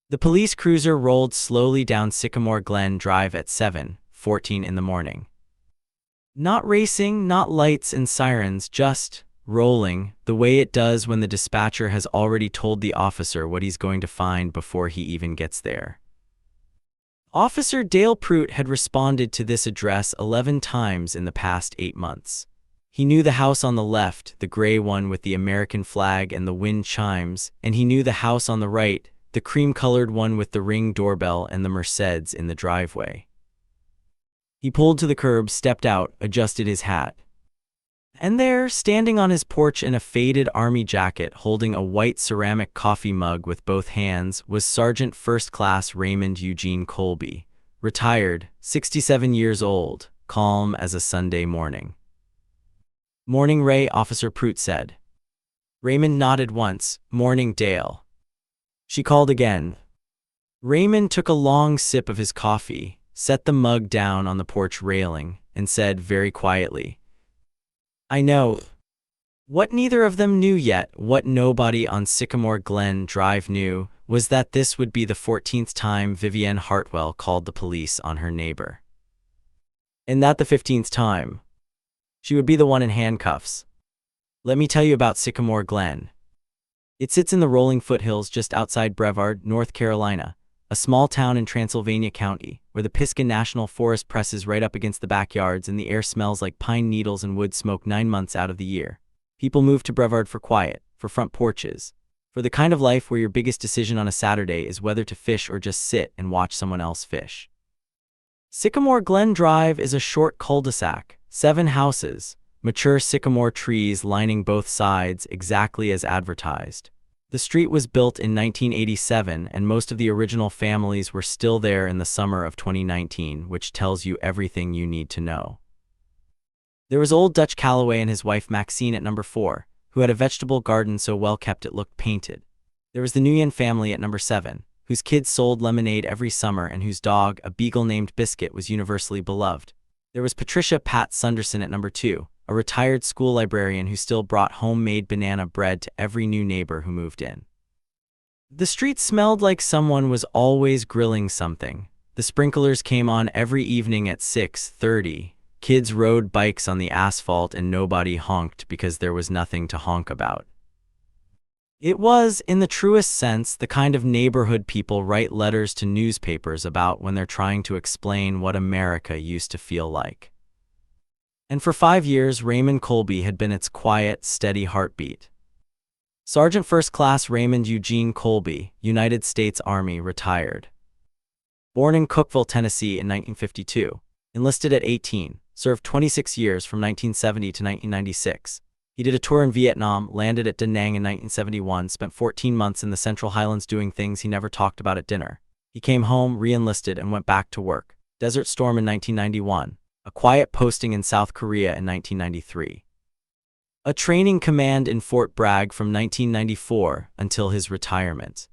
The police cruiser rolled slowly down Sycamore Glen Drive at 7:14 in the morning. Not racing, not lights and sirens, just rolling, the way it does when the dispatcher has already told the officer what he's going to find before he even gets there. Officer Dale Pruitt had responded to this address 11 times in the past 8 months. He knew the house on the left, the gray one with the American flag and the wind chimes, and he knew the house on the right, the cream-colored one with the Ring doorbell and the Mercedes in the driveway. He pulled to the curb, stepped out, adjusted his hat. And there, standing on his porch in a faded army jacket holding a white ceramic coffee mug with both hands, was Sergeant First Class Raymond Eugene Colby, retired, 67 years old, calm as a Sunday morning. "Morning, Ray," Officer Pruitt said. Raymond nodded once. "Morning, Dale." She called again. Raymond took a long sip of his coffee, set the mug down on the porch railing, and said very quietly, "I know." What neither of them knew yet, what nobody on Sycamore Glen Drive knew, was that this would be the 14th time Vivienne Hartwell called the police on her neighbor. And that the 15th time. She would be the one in handcuffs. Let me tell you about Sycamore Glen. It sits in the rolling foothills just outside Brevard, North Carolina, a small town in Transylvania County, where the Pisgah National Forest presses right up against the backyards and the air smells like pine needles and wood smoke 9 months out of the year. People move to Brevard for quiet, for front porches, for the kind of life where your biggest decision on a Saturday is whether to fish or just sit and watch someone else fish. Sycamore Glen Drive is a short cul-de-sac, 7 houses, mature sycamore trees lining both sides exactly as advertised. The street was built in 1987 and most of the original families were still there in the summer of 2019, which tells you everything you need to know. There was old Dutch Calloway and his wife Maxine at number 4, who had a vegetable garden so well kept it looked painted. There was the Nguyen family at number 7, whose kids sold lemonade every summer and whose dog, a beagle named Biscuit, was universally beloved. There was Patricia Pat Sunderson at number 2, a retired school librarian who still brought homemade banana bread to every new neighbor who moved in. The street smelled like someone was always grilling something. The sprinklers came on every evening at 6:30. Kids rode bikes on the asphalt and nobody honked because there was nothing to honk about. It was, in the truest sense, the kind of neighborhood people write letters to newspapers about when they're trying to explain what America used to feel like. And for 5 years, Raymond Colby had been its quiet, steady heartbeat. Sergeant First Class Raymond Eugene Colby, United States Army, retired. Born in Cookeville, Tennessee in 1952, enlisted at 18, served 26 years from 1970 to 1996. He did a tour in Vietnam, landed at Da Nang in 1971, spent 14 months in the Central Highlands doing things he never talked about at dinner. He came home, re-enlisted, and went back to work. Desert Storm in 1991. A quiet posting in South Korea in 1993. A training command in Fort Bragg from 1994 until his retirement.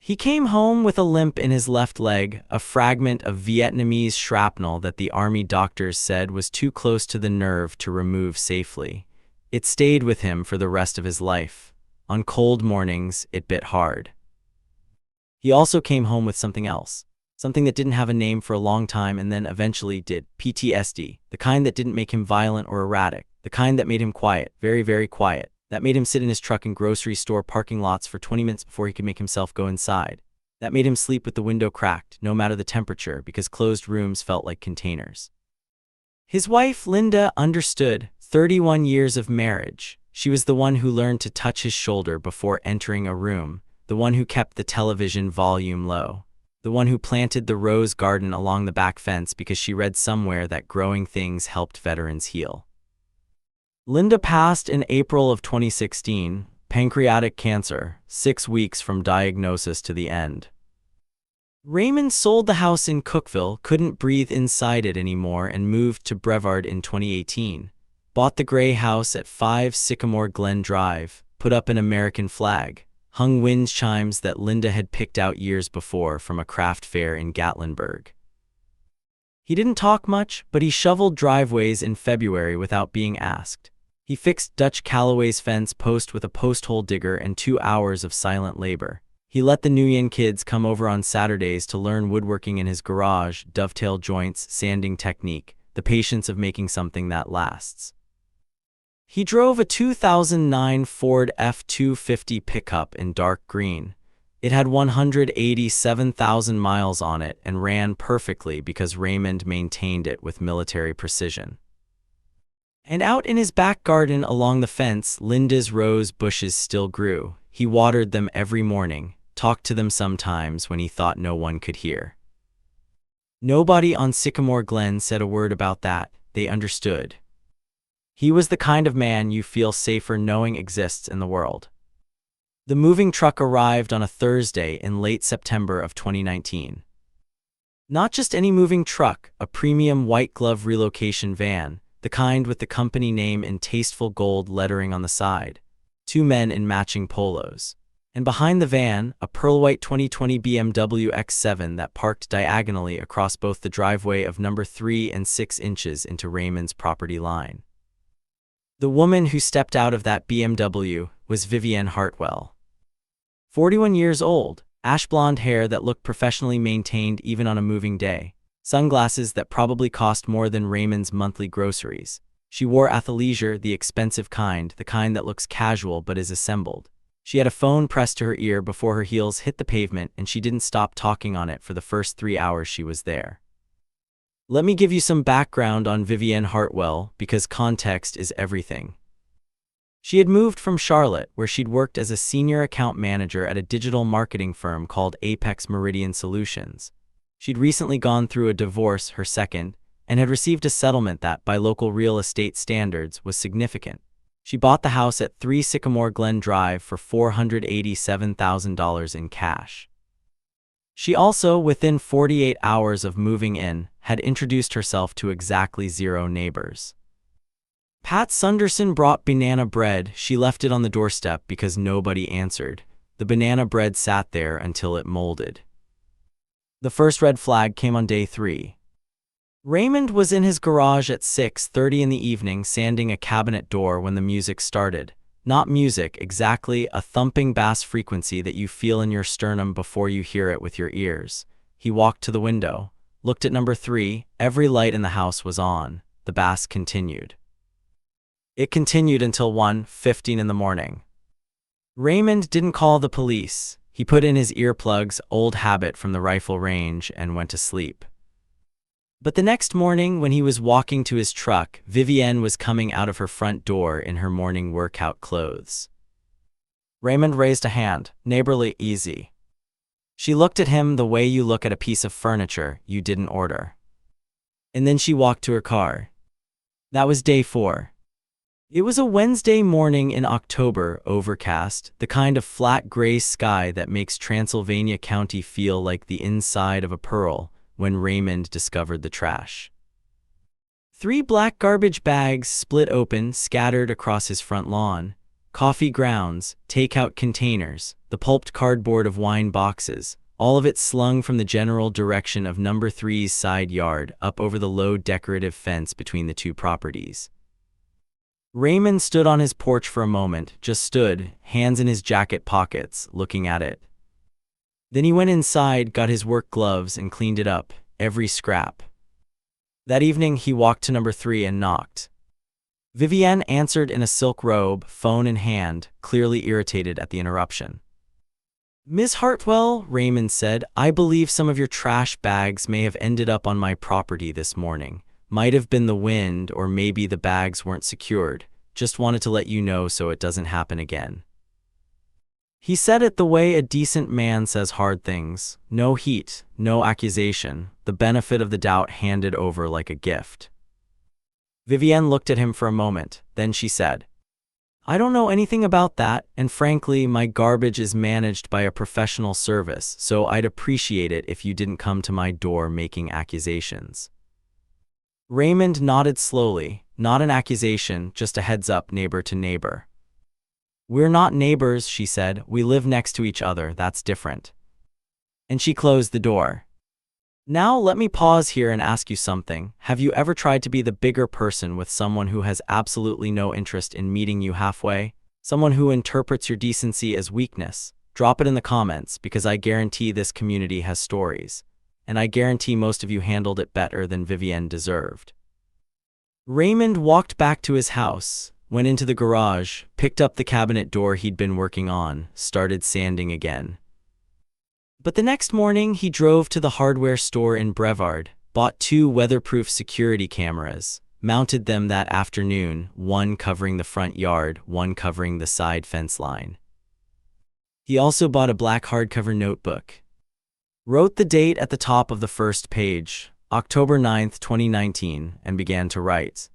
He came home with a limp in his left leg, a fragment of Vietnamese shrapnel that the Army doctors said was too close to the nerve to remove safely. It stayed with him for the rest of his life. On cold mornings, it bit hard. He also came home with something else. Something that didn't have a name for a long time and then eventually did. PTSD. The kind that didn't make him violent or erratic. The kind that made him quiet, very, very quiet. That made him sit in his truck in grocery store parking lots for 20 minutes before he could make himself go inside. That made him sleep with the window cracked, no matter the temperature, because closed rooms felt like containers. His wife, Linda, understood. 31 years of marriage. She was the one who learned to touch his shoulder before entering a room, the one who kept the television volume low. The one who planted the rose garden along the back fence because she read somewhere that growing things helped veterans heal. Linda passed in April of 2016, pancreatic cancer, 6 weeks from diagnosis to the end. Raymond sold the house in Cookeville, couldn't breathe inside it anymore, and moved to Brevard in 2018. Bought the gray house at 5 Sycamore Glen Drive, put up an American flag, hung wind chimes that Linda had picked out years before from a craft fair in Gatlinburg. He didn't talk much, but he shoveled driveways in February without being asked. He fixed Dutch Calloway's fence post with a post hole digger and 2 hours of silent labor. He let the Nguyen kids come over on Saturdays to learn woodworking in his garage, dovetail joints, sanding technique, the patience of making something that lasts. He drove a 2009 Ford F-250 pickup in dark green. It had 187,000 miles on it and ran perfectly because Raymond maintained it with military precision. And out in his back garden along the fence, Linda's rose bushes still grew. He watered them every morning, talked to them sometimes when he thought no one could hear. Nobody on Sycamore Glen said a word about that. They understood. He was the kind of man you feel safer knowing exists in the world. The moving truck arrived on a Thursday in late September of 2019. Not just any moving truck, a premium white glove relocation van, the kind with the company name in tasteful gold lettering on the side, 2 men in matching polos, and behind the van, a pearl-white 2020 BMW X7 that parked diagonally across both the driveway of number 3 and 6 inches into Raymond's property line. The woman who stepped out of that BMW was Vivienne Hartwell. 41 years old, ash-blonde hair that looked professionally maintained even on a moving day, sunglasses that probably cost more than Raymond's monthly groceries. She wore athleisure, the expensive kind, the kind that looks casual but is assembled. She had a phone pressed to her ear before her heels hit the pavement, and she didn't stop talking on it for the first 3 hours she was there. Let me give you some background on Vivienne Hartwell, because context is everything. She had moved from Charlotte, where she'd worked as a senior account manager at a digital marketing firm called Apex Meridian Solutions. She'd recently gone through a divorce, her second, and had received a settlement that, by local real estate standards, was significant. She bought the house at 3 Sycamore Glenn Drive for $487,000 in cash. She also, within 48 hours of moving in, had introduced herself to exactly 0 neighbors. Pat Sunderson brought banana bread. She left it on the doorstep because nobody answered. The banana bread sat there until it molded. The first red flag came on day 3. Raymond was in his garage at 6:30 in the evening sanding a cabinet door when the music started. Not music exactly, a thumping bass frequency that you feel in your sternum before you hear it with your ears. He walked to the window, looked at number 3, every light in the house was on. The bass continued. It continued until 1:15 in the morning. Raymond didn't call the police. He put in his earplugs, old habit from the rifle range, and went to sleep. But the next morning, when he was walking to his truck, Vivienne was coming out of her front door in her morning workout clothes. Raymond raised a hand, neighborly, easy. She looked at him the way you look at a piece of furniture you didn't order. And then she walked to her car. That was day 4. It was a Wednesday morning in October, overcast, the kind of flat gray sky that makes Transylvania County feel like the inside of a pearl, when Raymond discovered the trash. 3 black garbage bags split open, scattered across his front lawn. Coffee grounds, takeout containers, the pulped cardboard of wine boxes, all of it slung from the general direction of number 3's side yard up over the low decorative fence between the 2 properties. Raymond stood on his porch for a moment, just stood, hands in his jacket pockets, looking at it. Then he went inside, got his work gloves, and cleaned it up, every scrap. That evening, he walked to number 3 and knocked. Vivienne answered in a silk robe, phone in hand, clearly irritated at the interruption. "Miss Hartwell," Raymond said, "I believe some of your trash bags may have ended up on my property this morning. Might have been the wind, or maybe the bags weren't secured. Just wanted to let you know so it doesn't happen again." He said it the way a decent man says hard things. No heat, no accusation, the benefit of the doubt handed over like a gift. Vivienne looked at him for a moment, then she said, "I don't know anything about that, and frankly, my garbage is managed by a professional service, so I'd appreciate it if you didn't come to my door making accusations." Raymond nodded slowly. Not an accusation, just a heads up, neighbor to neighbor. "We're not neighbors," she said. "We live next to each other, that's different." And she closed the door. "Now let me pause here and ask you something. Have you ever tried to be the bigger person with someone who has absolutely no interest in meeting you halfway? Someone who interprets your decency as weakness, Drop it in the comments because I guarantee this community has stories. And I guarantee most of you handled it better than Vivienne deserved. Raymond walked back to his house, went into the garage, picked up the cabinet door he'd been working on, started sanding again. But the next morning, he drove to the hardware store in Brevard, bought 2 weatherproof security cameras, mounted them that afternoon, one covering the front yard, one covering the side fence line. He also bought a black hardcover notebook. Wrote the date at the top of the first page, October 9th, 2019, and began to write.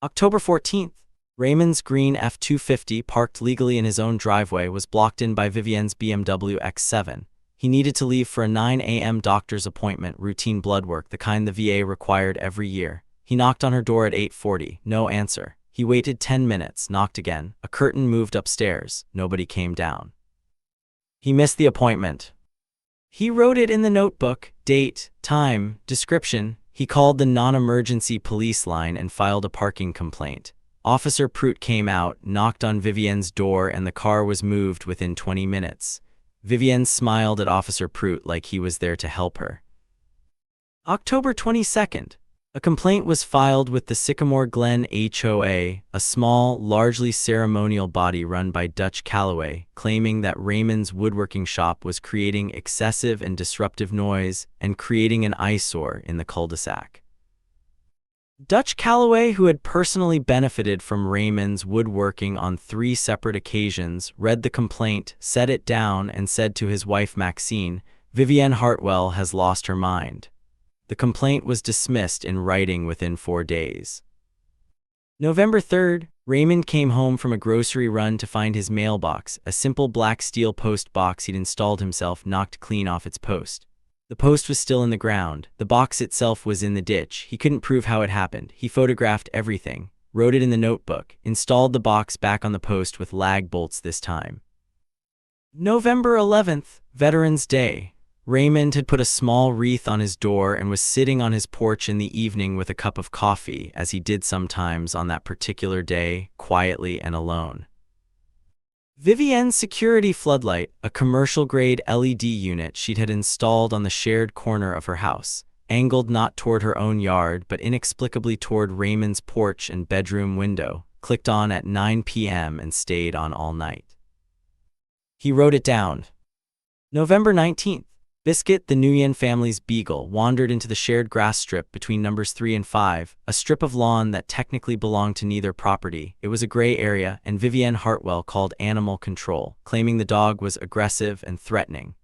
October 14th, Raymond's green F-250 parked legally in his own driveway was blocked in by Vivienne's BMW X7. He needed to leave for a 9 a.m. doctor's appointment, routine blood work, the kind the VA required every year. He knocked on her door at 8:40, no answer. He waited 10 minutes, knocked again. A curtain moved upstairs, nobody came down. He missed the appointment. He wrote it in the notebook, date, time, description. He called the non-emergency police line and filed a parking complaint. Officer Pruitt came out, knocked on Vivienne's door, and the car was moved within 20 minutes. Vivienne smiled at Officer Pruitt like he was there to help her. October 22nd. A complaint was filed with the Sycamore Glenn HOA, a small, largely ceremonial body run by Dutch Calloway, claiming that Raymond's woodworking shop was creating excessive and disruptive noise and creating an eyesore in the cul-de-sac. Dutch Calloway, who had personally benefited from Raymond's woodworking on 3 separate occasions, read the complaint, set it down, and said to his wife Maxine, "Vivienne Hartwell has lost her mind." The complaint was dismissed in writing within 4 days. November 3rd, Raymond came home from a grocery run to find his mailbox, a simple black steel post box he'd installed himself, knocked clean off its post. The post was still in the ground. The box itself was in the ditch. He couldn't prove how it happened. He photographed everything, wrote it in the notebook, installed the box back on the post with lag bolts this time. November 11th, Veterans Day. Raymond had put a small wreath on his door and was sitting on his porch in the evening with a cup of coffee, as he did sometimes on that particular day, quietly and alone. Vivienne's security floodlight, a commercial-grade LED unit she'd had installed on the shared corner of her house, angled not toward her own yard but inexplicably toward Raymond's porch and bedroom window, clicked on at 9 p.m. and stayed on all night. He wrote it down. November 19th. Biscuit, the Nguyen family's beagle, wandered into the shared grass strip between numbers 3 and 5, a strip of lawn that technically belonged to neither property. It was a gray area, and Vivienne Hartwell called animal control, claiming the dog was aggressive and threatening.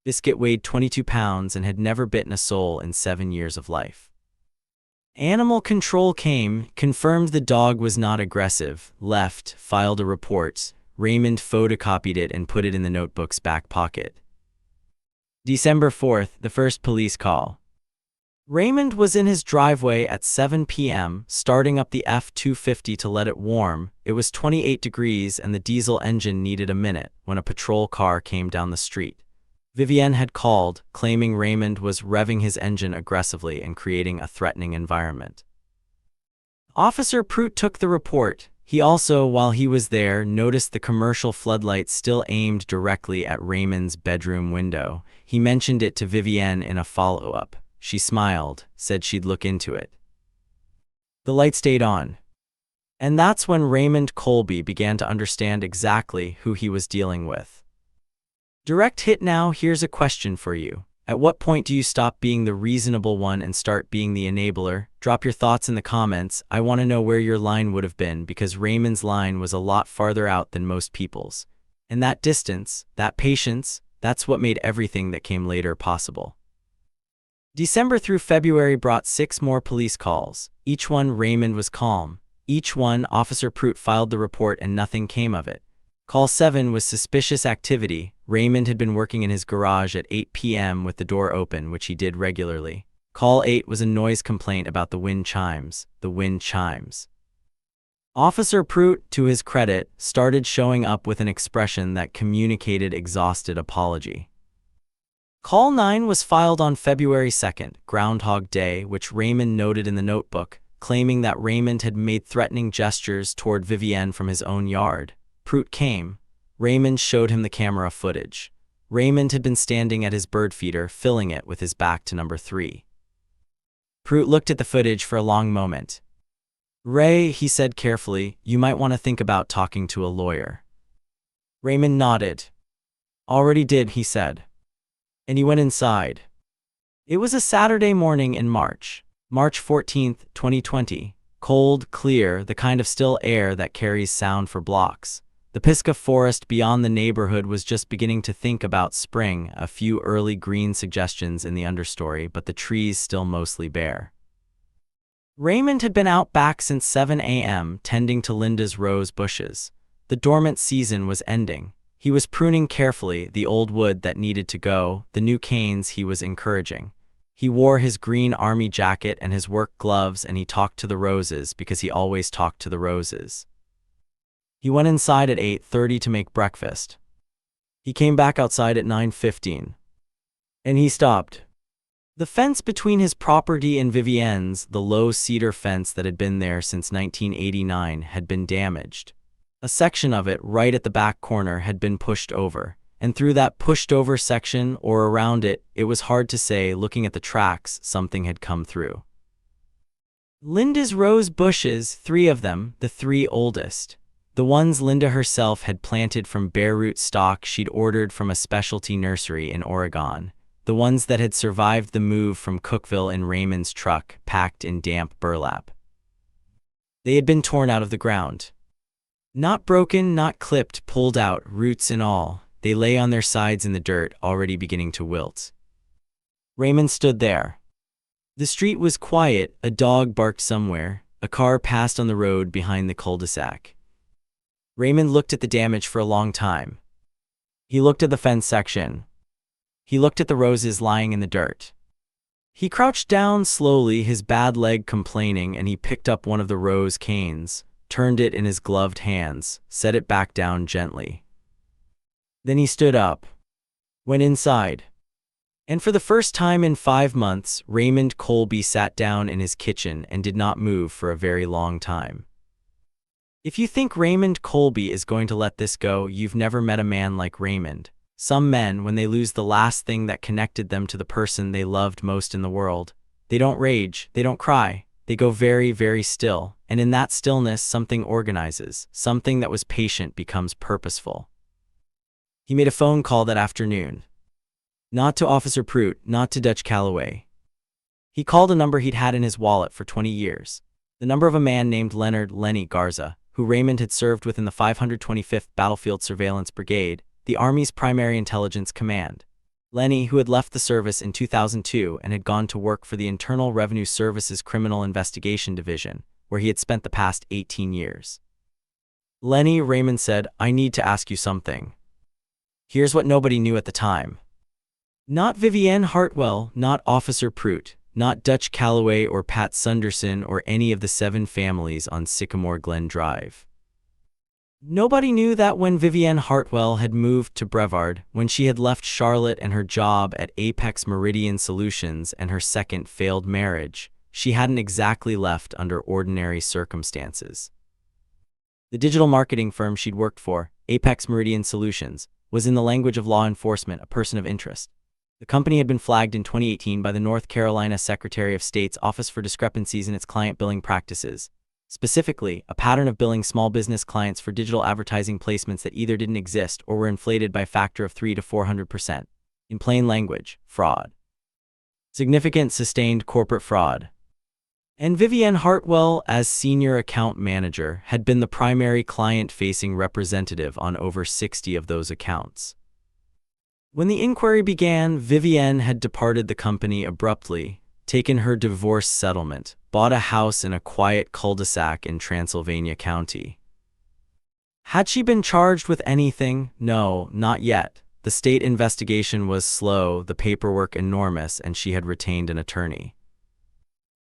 Biscuit weighed 22 pounds and had never bitten a soul in 7 years of life. Animal control came, confirmed the dog was not aggressive, left, filed a report. Raymond photocopied it and put it in the notebook's back pocket. December 4th, the first police call. Raymond was in his driveway at 7 p.m., starting up the F-250 to let it warm. It was 28 degrees and the diesel engine needed a minute when a patrol car came down the street. Vivienne had called, claiming Raymond was revving his engine aggressively and creating a threatening environment. Officer Pruitt took the report. He also, while he was there, noticed the commercial floodlight still aimed directly at Raymond's bedroom window. He mentioned it to Vivienne in a follow-up. She smiled, said she'd look into it. The light stayed on. And that's when Raymond Colby began to understand exactly who he was dealing with. Direct hit now, here's a question for you. At what point do you stop being the reasonable one and start being the enabler? Drop your thoughts in the comments. I want to know where your line would have been, because Raymond's line was a lot farther out than most people's. And that distance, that patience, that's what made everything that came later possible. December through February brought 6 more police calls. Each one Raymond was calm. Each one Officer Pruitt filed the report and nothing came of it. Call 7 was suspicious activity. Raymond had been working in his garage at 8 p.m. with the door open, which he did regularly. Call 8 was a noise complaint about the wind chimes. The wind chimes. Officer Pruitt, to his credit, started showing up with an expression that communicated exhausted apology. Call 9 was filed on February 2nd, Groundhog Day, which Raymond noted in the notebook, claiming that Raymond had made threatening gestures toward Vivienne from his own yard. Pruitt came. Raymond showed him the camera footage. Raymond had been standing at his bird feeder, filling it with his back to number 3. Pruitt looked at the footage for a long moment. "Ray," he said carefully, "you might want to think about talking to a lawyer." Raymond nodded. "Already did," he said. And he went inside. It was a Saturday morning in March 14th, 2020. Cold, clear, the kind of still air that carries sound for blocks. The Pisgah forest beyond the neighborhood was just beginning to think about spring, a few early green suggestions in the understory, but the trees still mostly bare. Raymond had been out back since 7 a.m., tending to Linda's rose bushes. The dormant season was ending. He was pruning carefully the old wood that needed to go, the new canes he was encouraging. He wore his green army jacket and his work gloves, and he talked to the roses because he always talked to the roses. He went inside at 8:30 to make breakfast. He came back outside at 9:15. And he stopped. The fence between his property and Vivienne's, the low cedar fence that had been there since 1989, had been damaged. A section of it, right at the back corner, had been pushed over. And through that pushed-over section, or around it, it was hard to say. Looking at the tracks, something had come through. Linda's rose bushes, 3 of them, the 3 oldest. The ones Linda herself had planted from bare root stock she'd ordered from a specialty nursery in Oregon. The ones that had survived the move from Cookville in Raymond's truck, packed in damp burlap. They had been torn out of the ground. Not broken, not clipped, pulled out, roots and all. They lay on their sides in the dirt, already beginning to wilt. Raymond stood there. The street was quiet. A dog barked somewhere. A car passed on the road behind the cul-de-sac. Raymond looked at the damage for a long time. He looked at the fence section. He looked at the roses lying in the dirt. He crouched down slowly, his bad leg complaining, and he picked up one of the rose canes, turned it in his gloved hands, set it back down gently. Then he stood up, went inside. And for the first time in 5 months, Raymond Colby sat down in his kitchen and did not move for a very long time. If you think Raymond Colby is going to let this go, you've never met a man like Raymond. Some men, when they lose the last thing that connected them to the person they loved most in the world, they don't rage, they don't cry, they go very, very still, and in that stillness something organizes, something that was patient becomes purposeful. He made a phone call that afternoon. Not to Officer Pruitt, not to Dutch Calloway. He called a number he'd had in his wallet for 20 years. The number of a man named Lenny Garza, who Raymond had served with in the 525th Battlefield Surveillance Brigade, the Army's primary intelligence command. Lenny, who had left the service in 2002 and had gone to work for the Internal Revenue Service's Criminal Investigation Division, where he had spent the past 18 years. "Lenny," Raymond said, "I need to ask you something." Here's what nobody knew at the time. Not Vivienne Hartwell, not Officer Pruitt, not Dutch Calloway or Pat Sunderson or any of the 7 families on Sycamore Glenn Drive. Nobody knew that when Vivienne Hartwell had moved to Brevard, when she had left Charlotte and her job at Apex Meridian Solutions and her second failed marriage, she hadn't exactly left under ordinary circumstances. The digital marketing firm she'd worked for, Apex Meridian Solutions, was, in the language of law enforcement, a person of interest. The company had been flagged in 2018 by the North Carolina Secretary of State's Office for discrepancies in its client billing practices. Specifically, a pattern of billing small business clients for digital advertising placements that either didn't exist or were inflated by a factor of 300 to 400%. In plain language, fraud. Significant sustained corporate fraud. And Vivienne Hartwell, as senior account manager, had been the primary client-facing representative on over 60 of those accounts. When the inquiry began, Vivienne had departed the company abruptly, taken her divorce settlement, bought a house in a quiet cul-de-sac in Transylvania County. Had she been charged with anything? No, not yet. The state investigation was slow, the paperwork enormous, and she had retained an attorney.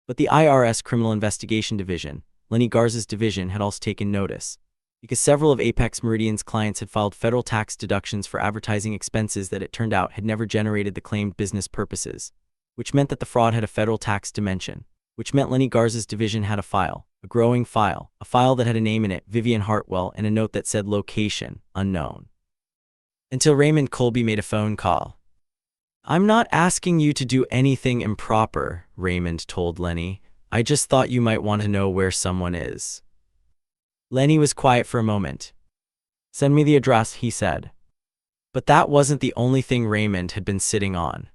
But the IRS Criminal Investigation Division, Lenny Garza's division, had also taken notice, because several of Apex Meridian's clients had filed federal tax deductions for advertising expenses that it turned out had never generated the claimed business purposes, which meant that the fraud had a federal tax dimension, which meant Lenny Garza's division had a file, a growing file, a file that had a name in it, Vivienne Hartwell, and a note that said location, unknown. until Raymond Colby made a phone call. "I'm not asking you to do anything improper," Raymond told Lenny. "I just thought you might want to know where someone is." Lenny was quiet for a moment. "Send me the address," he said. But that wasn't the only thing Raymond had been sitting on.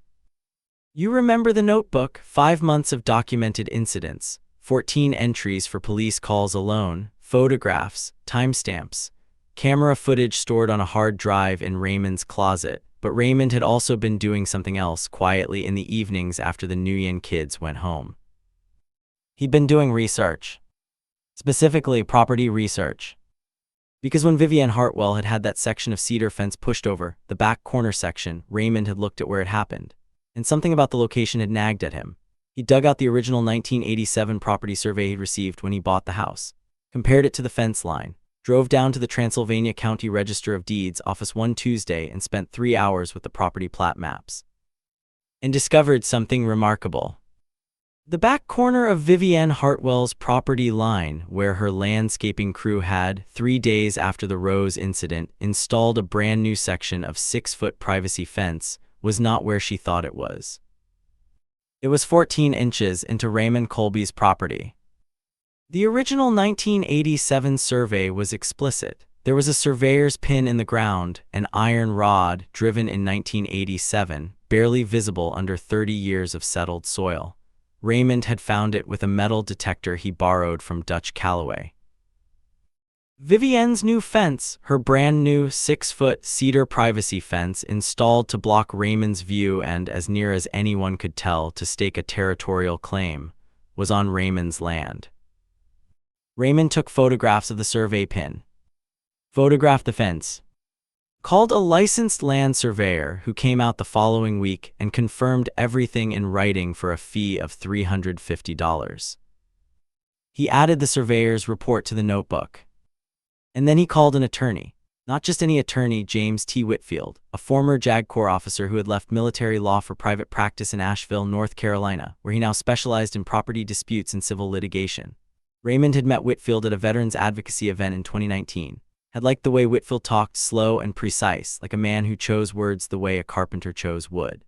"You remember the notebook, 5 months of documented incidents, 14 entries for police calls alone, photographs, timestamps, camera footage stored on a hard drive in Raymond's closet." But Raymond had also been doing something else quietly in the evenings after the Nguyen kids went home. He'd been doing research. Specifically, property research. Because when Vivienne Hartwell had had that section of cedar fence pushed over, the back corner section, Raymond had looked at where it happened. And something about the location had nagged at him. He dug out the original 1987 property survey he'd received when he bought the house, compared it to the fence line, drove down to the Transylvania County Register of Deeds office one Tuesday and spent 3 hours with the property plat maps. And discovered something remarkable. The back corner of Vivienne Hartwell's property line, where her landscaping crew had, 3 days after the Rose incident, installed a brand new section of 6-foot privacy fence, was not where she thought it was. It was 14 inches into Raymond Colby's property. The original 1987 survey was explicit. There was a surveyor's pin in the ground, an iron rod driven in 1987, barely visible under 30 years of settled soil. Raymond had found it with a metal detector he borrowed from Dutch Calloway. Vivienne's new fence, her brand new 6-foot cedar privacy fence installed to block Raymond's view and, as near as anyone could tell, to stake a territorial claim, was on Raymond's land. Raymond took photographs of the survey pin, photographed the fence, called a licensed land surveyor who came out the following week and confirmed everything in writing for a fee of $350. He added the surveyor's report to the notebook. And then he called an attorney. Not just any attorney, James T. Whitfield, a former JAG Corps officer who had left military law for private practice in Asheville, North Carolina, where he now specialized in property disputes and civil litigation. Raymond had met Whitfield at a veterans advocacy event in 2019. Had liked the way Whitfield talked, slow and precise, like a man who chose words the way a carpenter chose wood.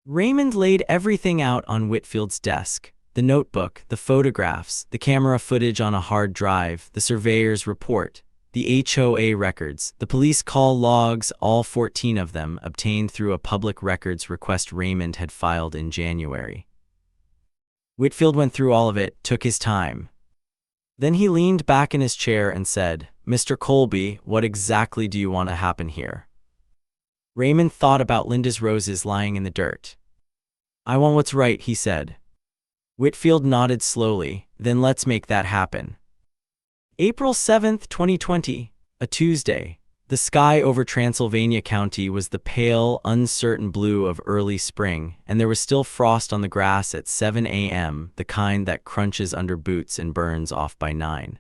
Raymond laid everything out on Whitfield's desk: the notebook, the photographs, the camera footage on a hard drive, the surveyor's report, the HOA records, the police call logs, all 14 of them obtained through a public records request Raymond had filed in January. Whitfield went through all of it, took his time. Then he leaned back in his chair and said, "Mr. Colby, what exactly do you want to happen here?" Raymond thought about Linda's roses lying in the dirt. "I want what's right," he said. Whitfield nodded slowly. "Then let's make that happen." April 7th, 2020, a Tuesday. The sky over Transylvania County was the pale, uncertain blue of early spring, and there was still frost on the grass at 7 a.m., the kind that crunches under boots and burns off by 9.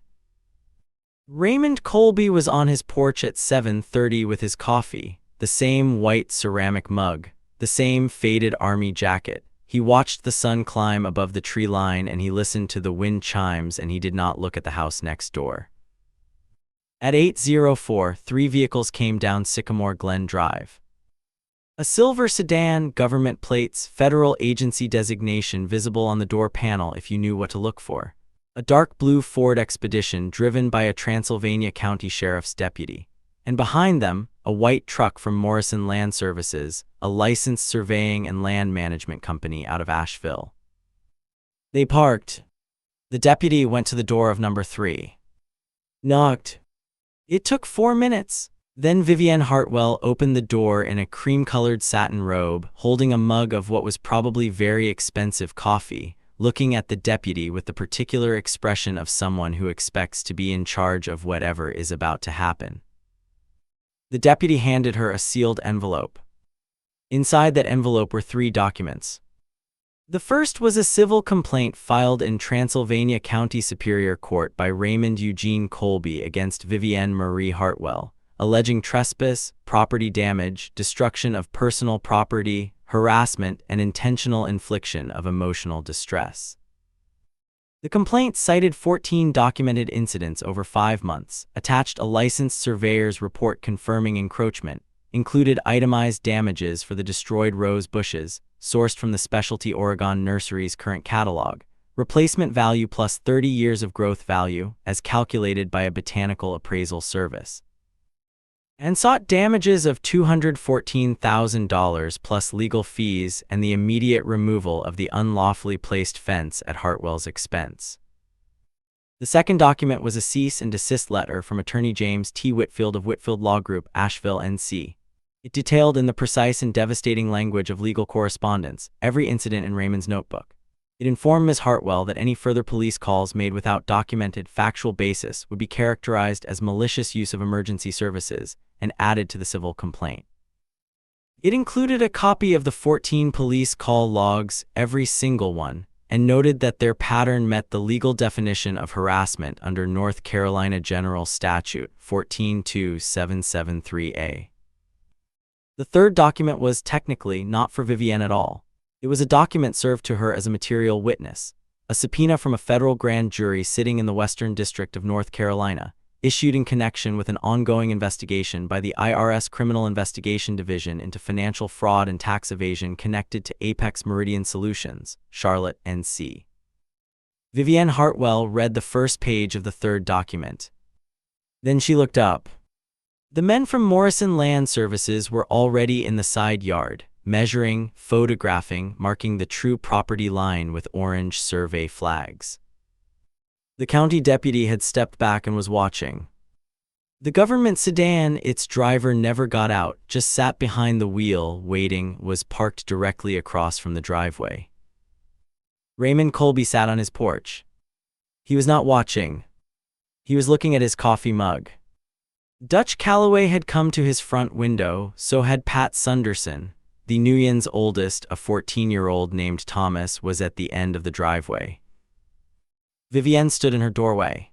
Raymond Colby was on his porch at 7:30 with his coffee, the same white ceramic mug, the same faded army jacket. He watched the sun climb above the tree line and he listened to the wind chimes, and he did not look at the house next door. At 8:04, 3 vehicles came down Sycamore Glenn Drive. A silver sedan, government plates, federal agency designation visible on the door panel if you knew what to look for. A dark blue Ford Expedition driven by a Transylvania County Sheriff's deputy. And behind them, a white truck from Morrison Land Services, a licensed surveying and land management company out of Asheville. They parked. The deputy went to the door of number 3. Knocked. It took 4 minutes. Then Vivienne Hartwell opened the door in a cream-colored satin robe, holding a mug of what was probably very expensive coffee, looking at the deputy with the particular expression of someone who expects to be in charge of whatever is about to happen. The deputy handed her a sealed envelope. Inside that envelope were 3 documents. The first was a civil complaint filed in Transylvania County Superior Court by Raymond Eugene Colby against Vivienne Marie Hartwell, alleging trespass, property damage, destruction of personal property, harassment, and intentional infliction of emotional distress. The complaint cited 14 documented incidents over 5 months, attached a licensed surveyor's report confirming encroachment, included itemized damages for the destroyed rose bushes, sourced from the Specialty Oregon Nursery's current catalog, replacement value plus 30 years of growth value, as calculated by a botanical appraisal service, and sought damages of $214,000 plus legal fees and the immediate removal of the unlawfully placed fence at Hartwell's expense. The second document was a cease and desist letter from attorney James T. Whitfield of Whitfield Law Group, Asheville, NC. It detailed in the precise and devastating language of legal correspondence every incident in Raymond's notebook. It informed Ms. Hartwell that any further police calls made without documented, factual basis would be characterized as malicious use of emergency services and added to the civil complaint. It included a copy of the 14 police call logs, every single one, and noted that their pattern met the legal definition of harassment under North Carolina General Statute 142773A. The third document was technically not for Vivienne at all. It was a document served to her as a material witness, a subpoena from a federal grand jury sitting in the Western District of North Carolina, issued in connection with an ongoing investigation by the IRS Criminal Investigation Division into financial fraud and tax evasion connected to Apex Meridian Solutions, Charlotte, NC. Vivienne Hartwell read the first page of the third document. Then she looked up. The men from Morrison Land Services were already in the side yard, measuring, photographing, marking the true property line with orange survey flags. The county deputy had stepped back and was watching. The government sedan, its driver never got out, just sat behind the wheel, waiting, was parked directly across from the driveway. Raymond Colby sat on his porch. He was not watching. He was looking at his coffee mug. Dutch Calloway had come to his front window, so had Pat Sunderson. The Nguyen's oldest, a 14-year-old named Thomas, was at the end of the driveway. Vivienne stood in her doorway.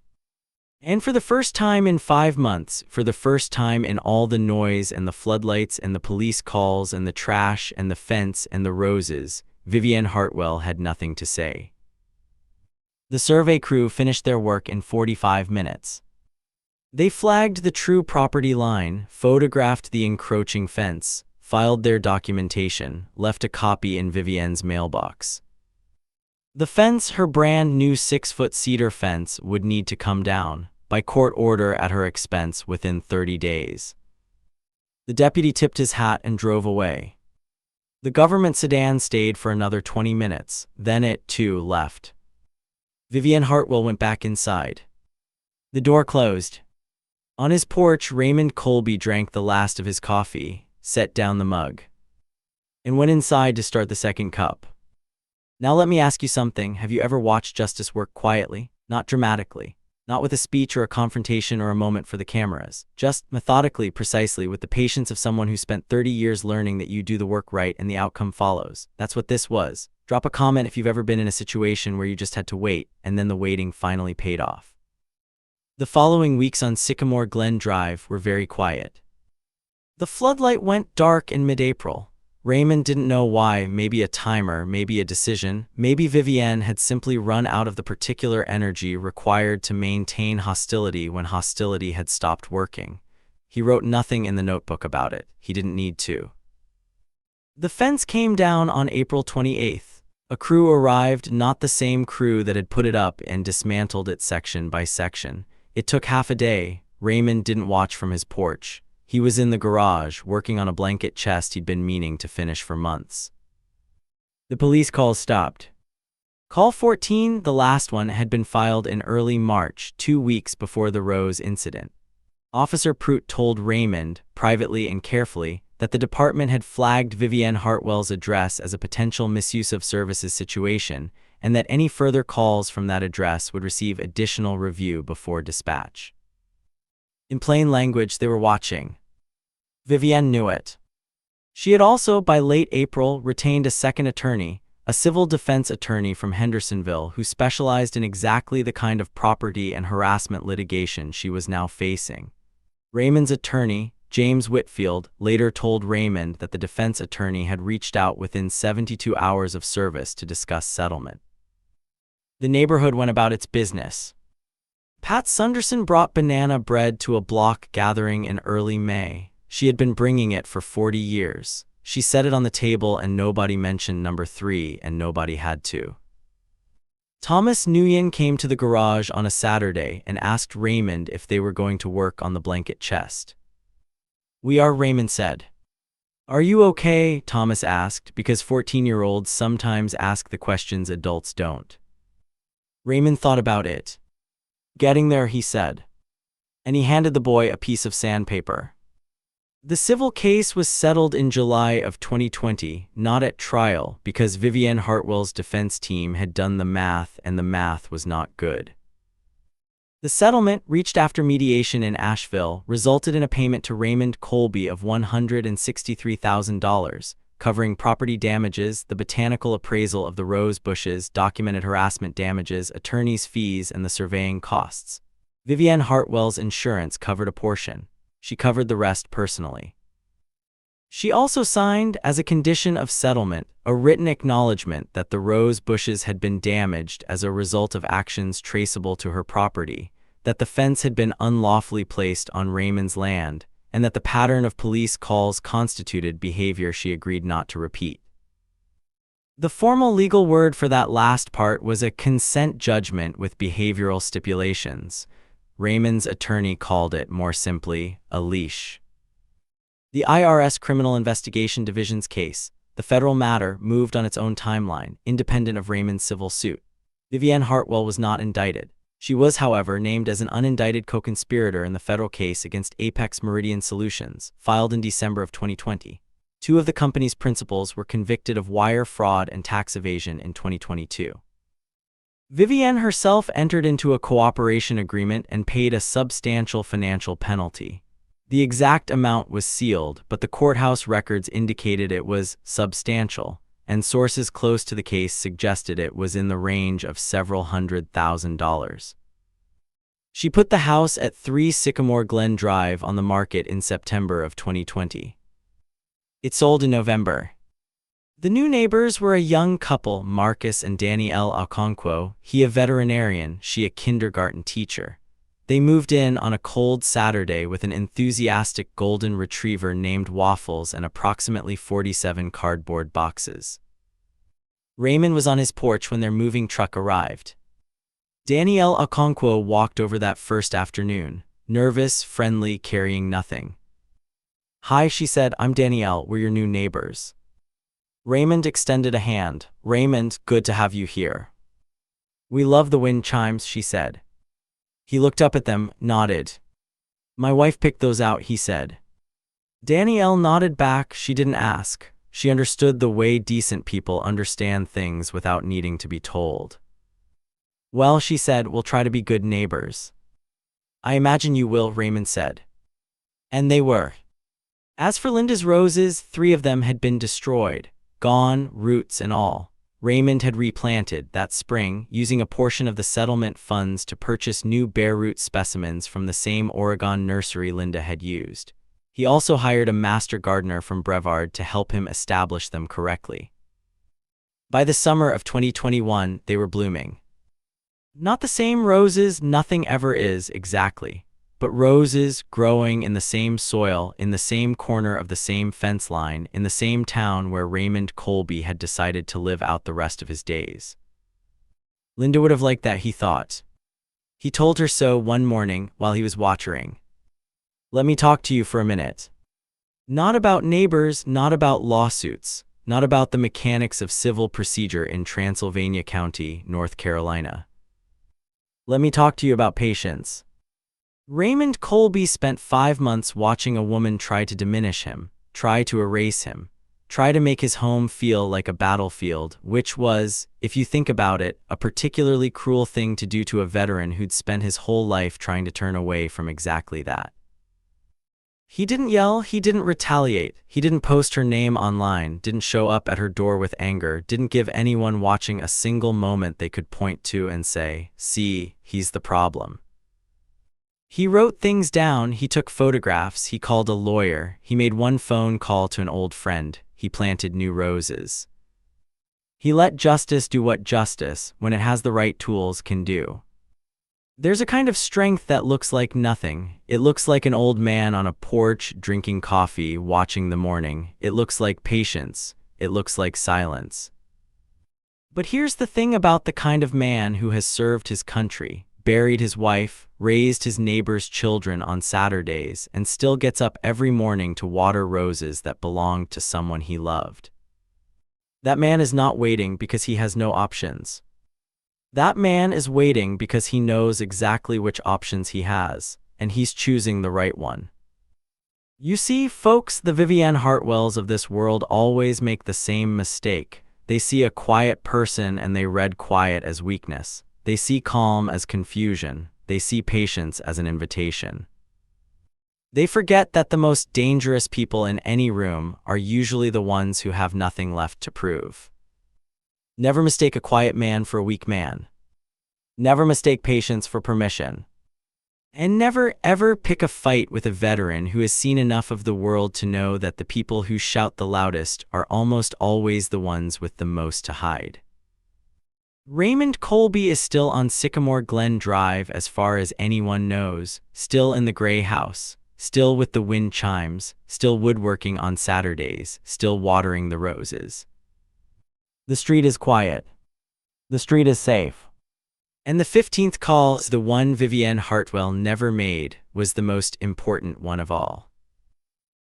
And for the first time in 5 months, for the first time in all the noise and the floodlights and the police calls and the trash and the fence and the roses, Vivienne Hartwell had nothing to say. The survey crew finished their work in 45 minutes. They flagged the true property line, photographed the encroaching fence, filed their documentation, left a copy in Vivienne's mailbox. The fence, her brand new 6-foot cedar fence, would need to come down, by court order at her expense, within 30 days. The deputy tipped his hat and drove away. The government sedan stayed for another 20 minutes, then it, too, left. Vivienne Hartwell went back inside. The door closed. On his porch, Raymond Colby drank the last of his coffee, set down the mug, and went inside to start the second cup. Now let me ask you something. Have you ever watched justice work quietly, not dramatically, not with a speech or a confrontation or a moment for the cameras, just methodically, precisely, with the patience of someone who spent 30 years learning that you do the work right and the outcome follows? That's what this was. Drop a comment if you've ever been in a situation where you just had to wait, and then the waiting finally paid off. The following weeks on Sycamore Glenn Drive were very quiet. The floodlight went dark in mid-April. Raymond didn't know why, maybe a timer, maybe a decision, maybe Vivienne had simply run out of the particular energy required to maintain hostility when hostility had stopped working. He wrote nothing in the notebook about it. He didn't need to. The fence came down on April 28th. A crew arrived, not the same crew that had put it up and dismantled it section by section. It took half a day. Raymond didn't watch from his porch. He was in the garage, working on a blanket chest he'd been meaning to finish for months. The police calls stopped. Call 14, the last one, had been filed in early March, 2 weeks before the Rose incident. Officer Pruitt told Raymond, privately and carefully, that the department had flagged Vivienne Hartwell's address as a potential misuse of services situation, and that any further calls from that address would receive additional review before dispatch. In plain language, they were watching. Vivienne knew it. She had also, by late April, retained a second attorney, a civil defense attorney from Hendersonville who specialized in exactly the kind of property and harassment litigation she was now facing. Raymond's attorney, James Whitfield, later told Raymond that the defense attorney had reached out within 72 hours of service to discuss settlement. The neighborhood went about its business. Pat Sunderson brought banana bread to a block gathering in early May. She had been bringing it for 40 years. She set it on the table and nobody mentioned number 3 and nobody had to. Thomas Nguyen came to the garage on a Saturday and asked Raymond if they were going to work on the blanket chest. "We are," Raymond said. "Are you okay?" Thomas asked, because 14-year-olds sometimes ask the questions adults don't. Raymond thought about it. "Getting there," he said. And he handed the boy a piece of sandpaper. The civil case was settled in July of 2020, not at trial, because Vivienne Hartwell's defense team had done the math and the math was not good. The settlement, reached after mediation in Asheville, resulted in a payment to Raymond Colby of $163,000, covering property damages, the botanical appraisal of the rose bushes, documented harassment damages, attorney's fees, and the surveying costs. Vivienne Hartwell's insurance covered a portion. She covered the rest personally. She also signed, as a condition of settlement, a written acknowledgement that the rose bushes had been damaged as a result of actions traceable to her property, that the fence had been unlawfully placed on Raymond's land, and that the pattern of police calls constituted behavior she agreed not to repeat. The formal legal word for that last part was a consent judgment with behavioral stipulations. Raymond's attorney called it, more simply, a leash. The IRS Criminal Investigation Division's case, the federal matter, moved on its own timeline, independent of Raymond's civil suit. Vivienne Hartwell was not indicted. She was, however, named as an unindicted co-conspirator in the federal case against Apex Meridian Solutions, filed in December of 2020. 2 of the company's principals were convicted of wire fraud and tax evasion in 2022. Vivienne herself entered into a cooperation agreement and paid a substantial financial penalty. The exact amount was sealed, but the courthouse records indicated it was substantial, and sources close to the case suggested it was in the range of several $100,000. She put the house at 3 Sycamore Glenn Drive on the market in September of 2020. It sold in November. The new neighbors were a young couple, Marcus and Danielle Okonkwo, he a veterinarian, she a kindergarten teacher. They moved in on a cold Saturday with an enthusiastic golden retriever named Waffles and approximately 47 cardboard boxes. Raymond was on his porch when their moving truck arrived. Danielle Okonkwo walked over that first afternoon, nervous, friendly, carrying nothing. "Hi," she said, "I'm Danielle, we're your new neighbors." Raymond extended a hand. "Raymond, good to have you here." "We love the wind chimes," she said. He looked up at them, nodded. "My wife picked those out," he said. Danielle nodded back. She didn't ask. She understood the way decent people understand things without needing to be told. "Well," she said, "we'll try to be good neighbors." "I imagine you will," Raymond said. And they were. As for Linda's roses, 3 of them had been destroyed. Gone, roots and all. Raymond had replanted that spring, using a portion of the settlement funds to purchase new bare root specimens from the same Oregon nursery Linda had used. He also hired a master gardener from Brevard to help him establish them correctly. By the summer of 2021, they were blooming. Not the same roses, nothing ever is exactly. But roses growing in the same soil, in the same corner of the same fence line, in the same town where Raymond Colby had decided to live out the rest of his days. Linda would have liked that, he thought. He told her so one morning while he was watering. "Let me talk to you for a minute. Not about neighbors, not about lawsuits, not about the mechanics of civil procedure in Transylvania County, North Carolina. Let me talk to you about patience." Raymond Colby spent 5 months watching a woman try to diminish him, try to erase him, try to make his home feel like a battlefield, which was, if you think about it, a particularly cruel thing to do to a veteran who'd spent his whole life trying to turn away from exactly that. He didn't yell, he didn't retaliate, he didn't post her name online, didn't show up at her door with anger, didn't give anyone watching a single moment they could point to and say, "See, he's the problem." He wrote things down, he took photographs, he called a lawyer, he made one phone call to an old friend, he planted new roses. He let justice do what justice, when it has the right tools, can do. There's a kind of strength that looks like nothing. It looks like an old man on a porch drinking coffee, watching the morning. It looks like patience. It looks like silence. But here's the thing about the kind of man who has served his country, buried his wife, raised his neighbor's children on Saturdays, and still gets up every morning to water roses that belonged to someone he loved. That man is not waiting because he has no options. That man is waiting because he knows exactly which options he has, and he's choosing the right one. You see, folks, the Vivienne Hartwells of this world always make the same mistake. They see a quiet person and they read quiet as weakness. They see calm as confusion. They see patience as an invitation. They forget that the most dangerous people in any room are usually the ones who have nothing left to prove. Never mistake a quiet man for a weak man. Never mistake patience for permission. And never ever pick a fight with a veteran who has seen enough of the world to know that the people who shout the loudest are almost always the ones with the most to hide. Raymond Colby is still on Sycamore Glen Drive as far as anyone knows, still in the gray house, still with the wind chimes, still woodworking on Saturdays, still watering the roses. The street is quiet. The street is safe. And the 15th call, the one Vivienne Hartwell never made, was the most important one of all.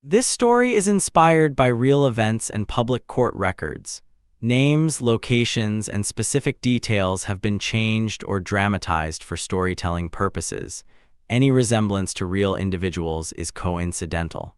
This story is inspired by real events and public court records. Names, locations, and specific details have been changed or dramatized for storytelling purposes. Any resemblance to real individuals is coincidental.